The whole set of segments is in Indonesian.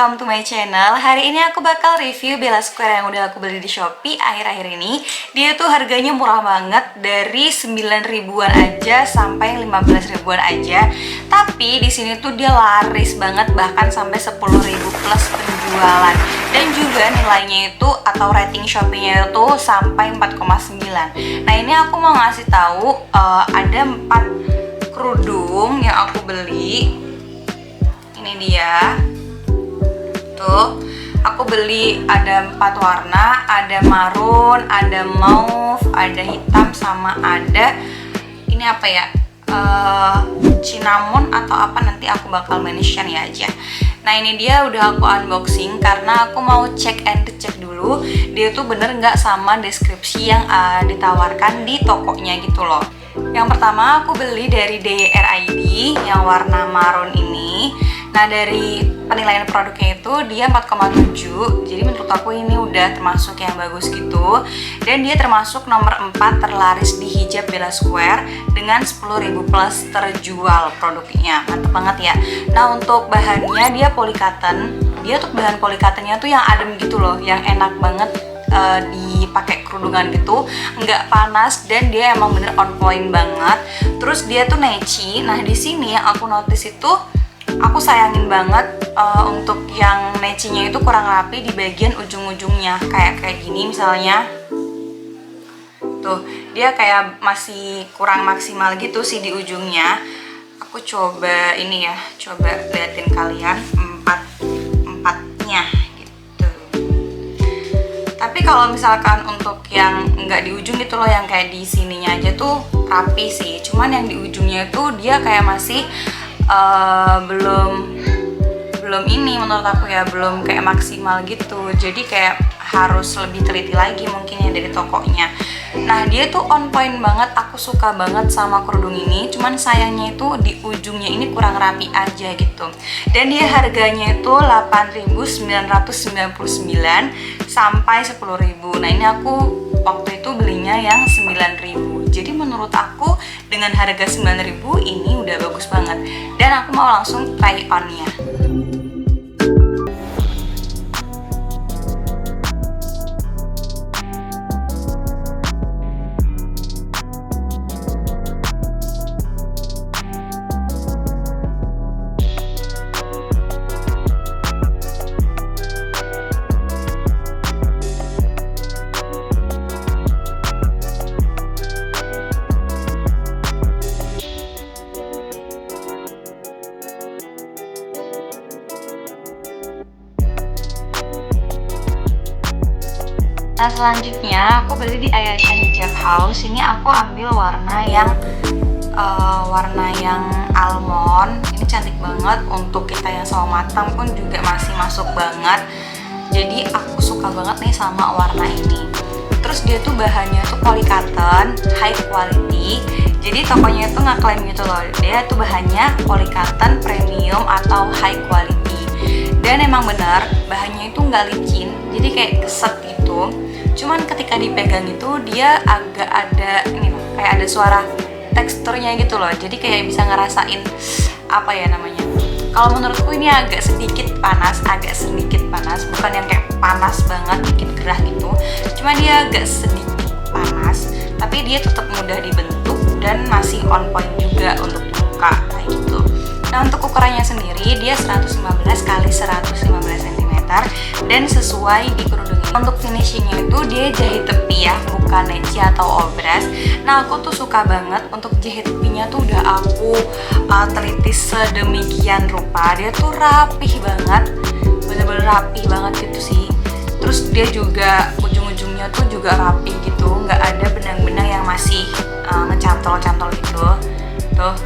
welcome to my channel. Hari ini aku bakal review Bella Square yang udah aku beli di Shopee akhir-akhir ini. Dia tuh harganya murah banget, dari 9 ribuan aja sampai 15 ribuan aja. Tapi di sini tuh dia laris banget, bahkan sampai 10 ribu plus penjualan. Dan juga nilainya itu atau rating Shopee-nya itu sampai 4,9. Nah, ini aku mau ngasih tahu ada 4 kerudung yang aku beli. Ini dia. Tuh, aku beli ada 4 warna, ada marun, ada mauve, ada hitam, sama ada ini apa ya, cinnamon atau apa, nanti aku bakal mention ya aja. Nah, ini dia udah aku unboxing karena aku mau cek and check dulu dia tuh bener nggak sama deskripsi yang ditawarkan di tokonya gitu loh. Yang pertama aku beli dari DRID yang warna marun ini. Nah, dari penilaian produknya itu dia 4,7. Jadi menurut aku ini udah termasuk yang bagus gitu. Dan dia termasuk nomor 4 terlaris di hijab Bella Square dengan 10.000 plus terjual produknya. Mantap banget ya. Nah, untuk bahannya dia polycotton. Dia tuh bahan polycottonnya tuh yang adem gitu loh, yang enak banget dipakai kerudungan gitu, nggak panas, dan dia emang bener on point banget. Terus dia tuh nechi. Nah, di sini yang aku notice itu aku sayangin banget untuk yang nechinya itu kurang rapi di bagian ujung-ujungnya, kayak gini misalnya. Tuh, dia kayak masih kurang maksimal gitu sih di ujungnya. Aku coba ini ya, coba liatin kalian empatnya gitu. Tapi kalau misalkan untuk yang nggak di ujung gitu loh, yang kayak di sininya aja tuh rapi sih. Cuman yang di ujungnya itu dia kayak masih belum ini menurut aku ya, belum kayak maksimal gitu. Jadi kayak harus lebih teliti lagi mungkin ya dari tokonya. Nah, dia tuh on point banget, aku suka banget sama kerudung ini. Cuman sayangnya itu di ujungnya ini kurang rapi aja gitu. Dan dia harganya itu 8.999 sampai 10.000. Nah, ini aku waktu itu belinya yang 9.000. Jadi menurut aku dengan harga 9.000 ini udah bagus banget. Dan aku mau langsung try on-nya. Nah, selanjutnya aku beli di Ayasha Hijab House. Ini aku ambil warna yang almond. Ini cantik banget, untuk kita yang sawo matang pun juga masih masuk banget. Jadi aku suka banget nih sama warna ini. Terus dia tuh bahannya tuh polycotton, high quality. Jadi tokonya tuh ngeklaim gitu loh, dia tuh bahannya polycotton premium atau high quality. Dan emang benar bahannya itu nggak licin, jadi kayak keset gitu. Cuman ketika dipegang itu dia agak ada ini loh, kayak ada suara teksturnya gitu loh. Jadi kayak bisa ngerasain apa ya namanya. Kalau menurutku ini agak sedikit panas, bukan yang kayak panas banget bikin gerah gitu. Cuma dia agak sedikit panas, tapi dia tetap mudah dibentuk dan masih on point juga untuk dibuka kayak gitu. Nah, untuk ukurannya sendiri dia 115 x 115 cm dan sesuai di kerudung ini. Untuk finishingnya itu dia jahit tepi ya, bukan nechi atau obras. Nah, aku tuh suka banget untuk jahit tepinya tuh udah aku teliti sedemikian rupa. Dia tuh rapih banget, bener-bener rapih banget gitu sih. Terus dia juga ujung-ujungnya tuh juga rapih gitu, nggak ada benang-benang yang masih ngecantol-cantol gitu. Tuh,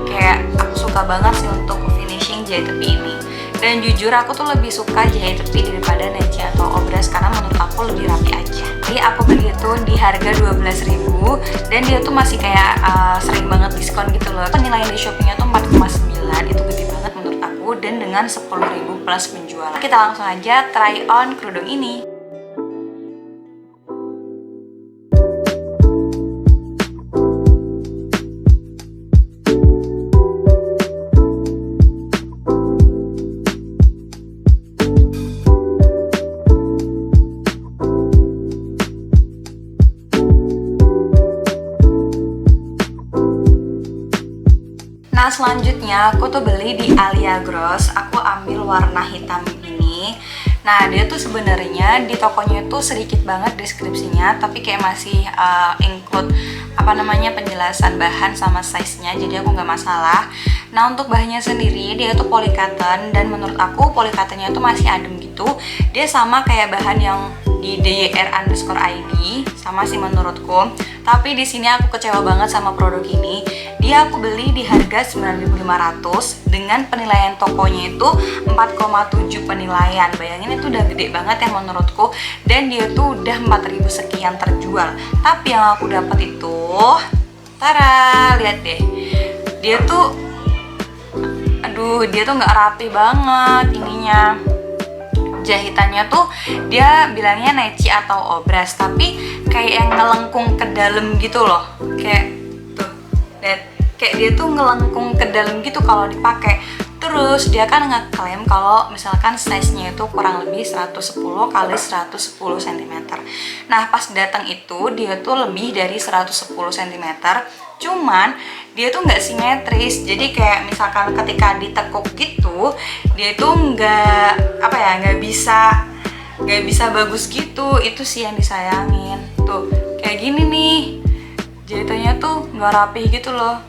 kayak aku suka banget sih untuk finishing jahit tepi ini. Dan jujur aku tuh lebih suka jahit tepi daripada nechi atau obras karena menurut aku lebih rapi aja. Jadi aku beli itu di harga 12.000 dan dia tuh masih kayak sering banget diskon gitu loh. Penilaian di Shopee-nya tuh 4,9, itu gede banget menurut aku, dan dengan 10.000 plus penjualan. Kita langsung aja try on kerudung ini. Nah selanjutnya aku tuh beli di Alia Gross, aku ambil warna hitam ini. Nah dia tuh sebenarnya di tokonya tuh sedikit banget deskripsinya, tapi kayak masih include penjelasan bahan sama size-nya, jadi aku nggak masalah. Nah untuk bahannya sendiri dia tuh polycotton, dan menurut aku polycottonnya tuh masih adem gitu. Dia sama kayak bahan yang di DYR_ID, sama sih menurutku. Tapi di sini aku kecewa banget sama produk ini. Dia aku beli di harga 9.500 dengan penilaian tokonya itu 4,7 penilaian. Bayangin itu udah gede banget ya menurutku, dan dia tuh udah 4.000 sekian terjual. Tapi yang aku dapat itu, tara, lihat deh. Dia tuh nggak rapi banget ininya. Jahitannya tuh dia bilangnya neci atau obras, tapi kayak yang ngelengkung ke dalam gitu loh. Kayak tuh, lihat, kayak dia tuh ngelengkung ke dalam gitu kalau dipakai. Terus dia kan ngeklaim kalau misalkan size-nya itu kurang lebih 110 kali 110 cm. Nah pas datang itu dia tuh lebih dari 110 cm, cuman dia tuh nggak simetris. Jadi kayak misalkan ketika ditekuk gitu, dia tuh nggak bisa bagus gitu. Itu sih yang disayangin. Tuh kayak gini nih, jahitannya tuh nggak rapi gitu loh.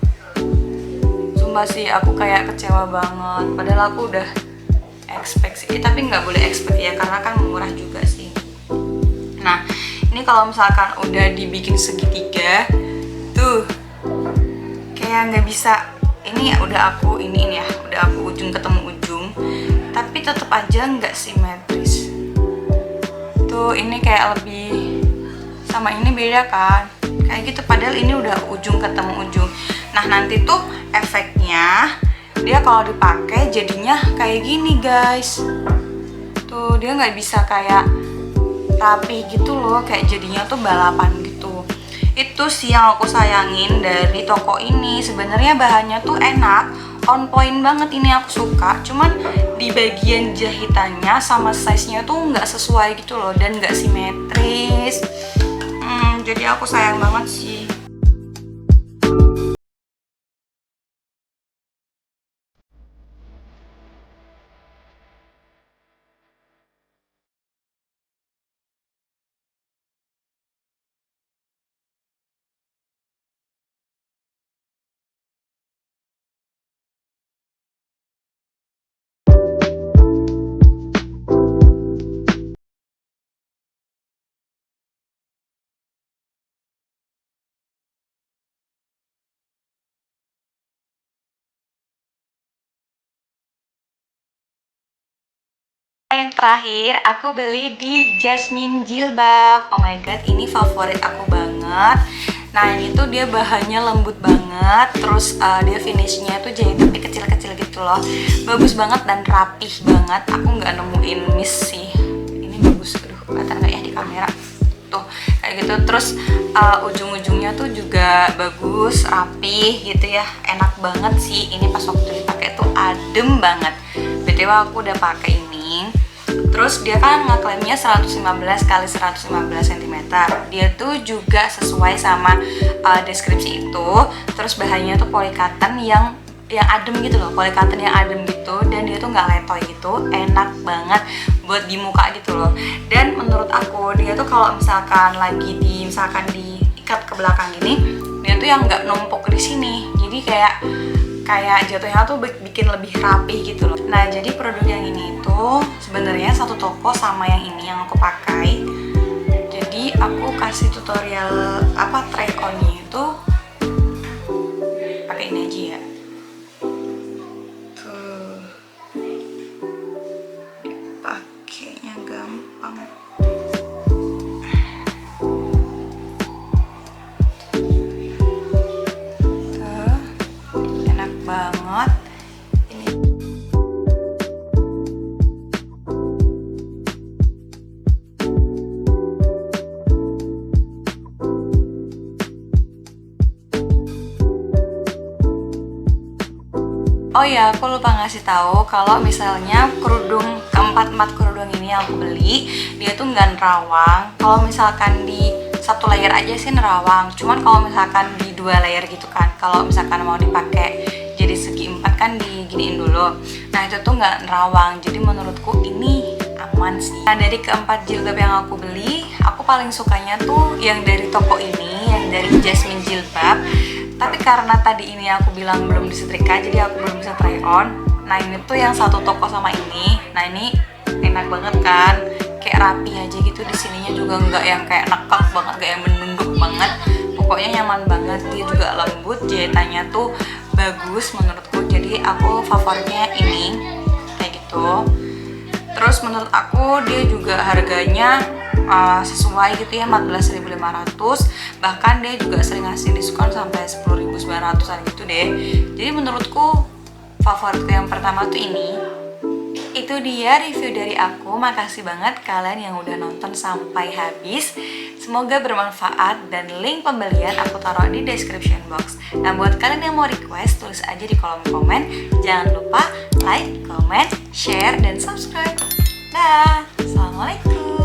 Sih aku kayak kecewa banget, padahal aku udah expect sih, tapi nggak boleh expect ya karena kan murah juga sih. Nah ini kalau misalkan udah dibikin segitiga tuh kayak nggak bisa, ini udah aku ujung ketemu ujung, tapi tetap aja nggak simetris. Tuh ini kayak lebih sama ini beda kan, kayak gitu, padahal ini udah ujung ketemu ujung. Nah nanti tuh efeknya dia kalau dipakai jadinya kayak gini guys. Tuh dia nggak bisa kayak rapi gitu loh, kayak jadinya tuh balapan gitu. Itu sih yang aku sayangin dari toko ini. Sebenarnya bahannya tuh enak, on point banget, ini aku suka. Cuman di bagian jahitannya sama size-nya tuh nggak sesuai gitu loh, dan nggak simetris. Jadi aku sayang banget sih. Yang terakhir aku beli di Jasmine Jilbab. Oh my god, ini favorit aku banget. Nah ini tuh dia bahannya lembut banget, terus dia finishnya tuh jahit tapi kecil-kecil gitu loh. Bagus banget dan rapih banget. Aku nggak nemuin miss sih. Ini bagus, aduh kelihatan nggak ya di kamera? Tuh kayak gitu. Terus ujung-ujungnya tuh juga bagus, rapih gitu ya. Enak banget sih. Ini pas waktu dipakai tuh adem banget. BTW aku udah pakai ini. Terus dia kan ngeklaimnya 115 kali 115 cm. Dia tuh juga sesuai sama deskripsi itu. Terus bahannya tuh polycotton yang adem gitu loh, polycotton yang adem gitu, dan dia tuh nggak letoy gitu. Enak banget buat di muka gitu loh. Dan menurut aku dia tuh kalau misalkan diikat ke belakang gini, dia tuh yang nggak numpuk di sini. Jadi kayak jatuhnya tuh bikin lebih rapi gitu loh. Nah jadi produk yang ini tuh sebenarnya satu toko sama yang ini yang aku pakai. Jadi aku kasih tutorial try on-nya itu pakai ini aja ya. Tuh pakainya gampang. Banget ini. Oh ya, aku lupa ngasih tahu kalau misalnya keempat kerudung ini yang aku beli, dia tuh nggak nerawang. Kalau misalkan di satu layer aja sih nerawang, cuman kalau misalkan di 2 layer gitu kan, kalau misalkan mau dipakai jadi kan diginiin dulu. Nah itu tuh nggak nerawang, jadi menurutku ini aman sih. Nah dari keempat jilbab yang aku beli, aku paling sukanya tuh yang dari toko ini, yang dari Jasmine Jilbab. Tapi karena tadi ini aku bilang belum disetrika, jadi aku belum bisa try on. Nah ini tuh yang satu toko sama ini. Nah ini enak banget kan, kayak rapi aja gitu. Di sininya juga nggak yang kayak nekak banget, nggak yang menunduk banget. Pokoknya nyaman banget. Dia juga lembut, jahitannya tuh bagus menurutku. Jadi aku favoritnya ini kayak gitu. Terus menurut aku dia juga harganya sesuai gitu ya, 14.500. Bahkan dia juga sering ngasih diskon sampai 10.900an gitu deh. Jadi menurutku favoritku yang pertama tuh ini. Itu dia review dari aku. Makasih banget kalian yang udah nonton sampai habis. Semoga bermanfaat, dan link pembelian aku taruh di description box. Nah buat kalian yang mau request, tulis aja di kolom komen. Jangan lupa like, comment, share, dan subscribe. Dah, assalamualaikum.